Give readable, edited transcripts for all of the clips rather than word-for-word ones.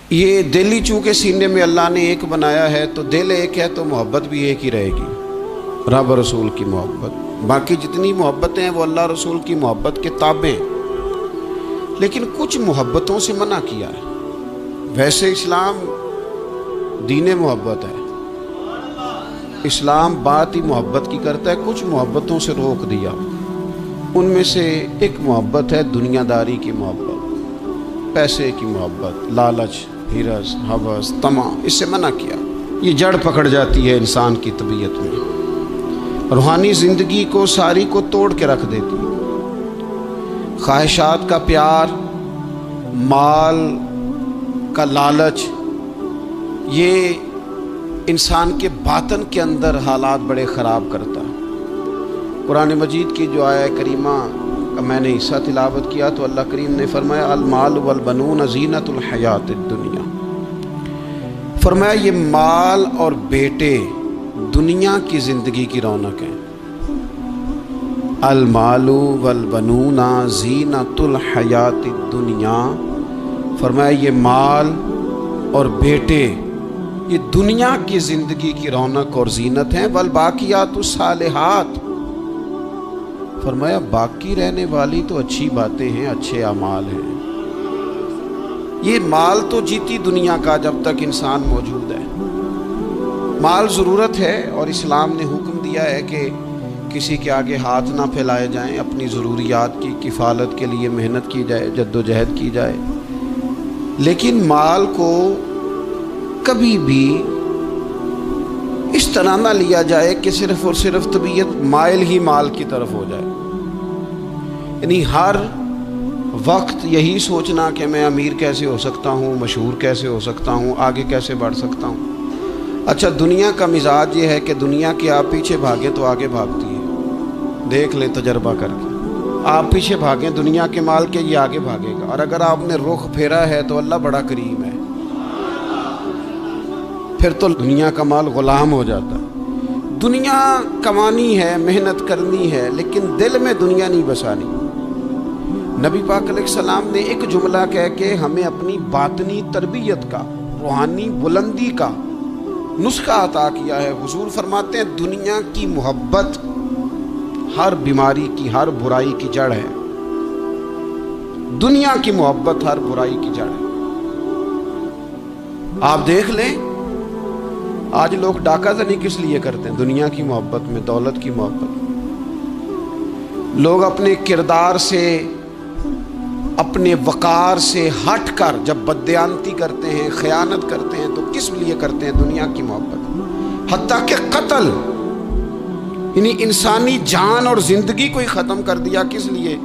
یہ دل ہی چونکہ سینے میں اللہ نے ایک بنایا ہے تو دل ایک ہے تو محبت بھی ایک ہی رہے گی، رب رسول کی محبت۔ باقی جتنی محبتیں ہیں وہ اللہ رسول کی محبت کے تابع ہیں، لیکن کچھ محبتوں سے منع کیا ہے۔ ویسے اسلام دین محبت ہے، اسلام بات ہی محبت کی کرتا ہے، کچھ محبتوں سے روک دیا۔ ان میں سے ایک محبت ہے دنیا داری کی محبت، پیسے کی محبت، لالچ، ہرس، ہوس، طمع، اس سے منع کیا۔ یہ جڑ پکڑ جاتی ہے انسان کی طبیعت میں، روحانی زندگی کو ساری کو توڑ کے رکھ دیتی ہے۔ خواہشات کا پیار، مال کا لالچ، یہ انسان کے باطن کے اندر حالات بڑے خراب کرتا ہے۔ قرآن مجید کی جو آیہ کریمہ کا میں نے حصہ تلاوت کیا تو اللہ کریم نے فرمایا المال والبنون زینت الحیات الدنیا، فرمایا یہ مال اور بیٹے دنیا کی زندگی کی رونق ہیں۔ المال والبنون زینت الحیات الدنیا، فرمایا یہ مال اور بیٹے یہ دنیا کی زندگی کی رونق اور زینت ہیں۔ والباقیات الصالحات، فرمایا باقی رہنے والی تو اچھی باتیں ہیں، اچھے اعمال ہیں۔ یہ مال تو جیتی دنیا کا جب تک انسان موجود ہے، مال ضرورت ہے، اور اسلام نے حکم دیا ہے کہ کسی کے آگے ہاتھ نہ پھیلائے جائیں، اپنی ضروریات کی کفالت کے لیے محنت کی جائے، جد و جہد کی جائے، لیکن مال کو کبھی بھی اس طرح نہ لیا جائے کہ صرف اور صرف طبیعت مائل ہی مال کی طرف ہو جائے۔ یعنی ہر وقت یہی سوچنا کہ میں امیر کیسے ہو سکتا ہوں، مشہور کیسے ہو سکتا ہوں، آگے کیسے بڑھ سکتا ہوں۔ اچھا، دنیا کا مزاج یہ ہے کہ دنیا کے آپ پیچھے بھاگیں تو آگے بھاگتی ہے، دیکھ لیں تجربہ کر کے۔ آپ پیچھے بھاگیں دنیا کے مال کے، یہ آگے بھاگے گا، اور اگر آپ نے رخ پھیرا ہے تو اللہ بڑا کریم ہے، پھر تو دنیا کا مال غلام ہو جاتا ہے۔ دنیا کمانی ہے، محنت کرنی ہے، لیکن دل میں دنیا نہیں بسانی۔ نبی پاک علیہ السلام نے ایک جملہ کہہ کے ہمیں اپنی باطنی تربیت کا، روحانی بلندی کا نسخہ عطا کیا ہے۔ حضور فرماتے ہیں دنیا کی محبت ہر بیماری کی، ہر برائی کی جڑ ہے۔ دنیا کی محبت ہر برائی کی جڑ ہے۔ آپ دیکھ لیں آج لوگ ڈاکہ زنی کس لیے کرتے ہیں؟ دنیا کی محبت میں، دولت کی محبت میں۔ لوگ اپنے کردار سے، اپنے وقار سے ہٹ کر جب بددیانتی کرتے ہیں، خیانت کرتے ہیں تو کس لیے کرتے ہیں؟ دنیا کی محبت۔ حتیٰ کہ قتل، یعنی انسانی جان اور زندگی کو ہی ختم کر دیا، کس لیے؟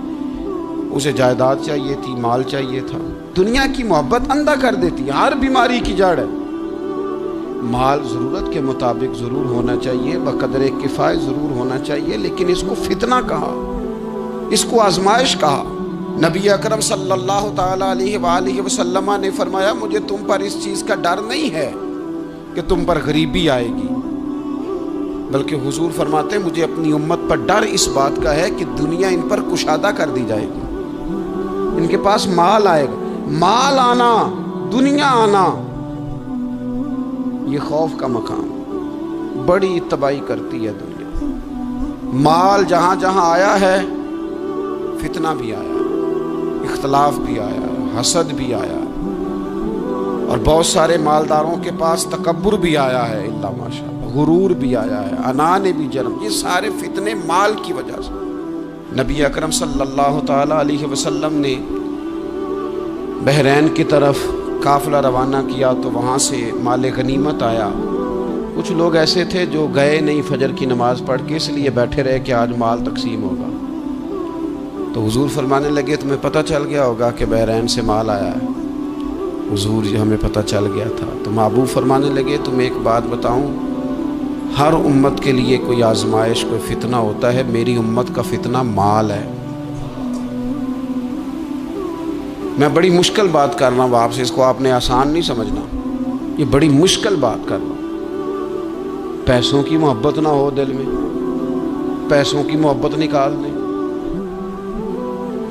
اسے جائیداد چاہیے تھی، مال چاہیے تھا۔ دنیا کی محبت اندھا کر دیتی ہے، ہر بیماری کی جڑ ہے۔ مال ضرورت کے مطابق ضرور ہونا چاہیے، بقدر کفایت ضرور ہونا چاہیے، لیکن اس کو فتنہ کہا، اس کو آزمائش کہا۔ نبی اکرم صلی اللہ تعالیٰ علیہ وآلہ وسلم نے فرمایا مجھے تم پر اس چیز کا ڈر نہیں ہے کہ تم پر غریبی آئے گی، بلکہ حضور فرماتے ہیں مجھے اپنی امت پر ڈر اس بات کا ہے کہ دنیا ان پر کشادہ کر دی جائے گی، ان کے پاس مال آئے گا۔ مال آنا، دنیا آنا، یہ خوف کا مقام، بڑی تباہی کرتی ہے دنیا۔ مال جہاں جہاں آیا ہے فتنہ بھی آیا، اختلاف بھی آیا، حسد بھی آیا، اور بہت سارے مالداروں کے پاس تکبر بھی آیا ہے، اللہ ماشاءاللہ، غرور بھی آیا ہے، انا نے بھی جنم۔ یہ سارے فتنے مال کی وجہ سے۔ نبی اکرم صلی اللہ تعالیٰ علیہ وسلم نے بحرین کی طرف قافلہ روانہ کیا تو وہاں سے مال غنیمت آیا۔ کچھ لوگ ایسے تھے جو گئے نہیں فجر کی نماز پڑھ کے، اس لیے بیٹھے رہے کہ آج مال تقسیم ہوگا۔ تو حضور فرمانے لگے تمہیں پتہ چل گیا ہوگا کہ بحرین سے مال آیا ہے؟ حضور جی ہمیں پتہ چل گیا تھا۔ تو محبوب فرمانے لگے تمہیں ایک بات بتاؤں، ہر امت کے لیے کوئی آزمائش، کوئی فتنہ ہوتا ہے، میری امت کا فتنہ مال ہے۔ میں بڑی مشکل بات کر رہا ہوں آپ سے، اس کو آپ نے آسان نہیں سمجھنا، یہ بڑی مشکل بات کر رہا ہوں۔ پیسوں کی محبت نہ ہو دل میں، پیسوں کی محبت نکال دیں،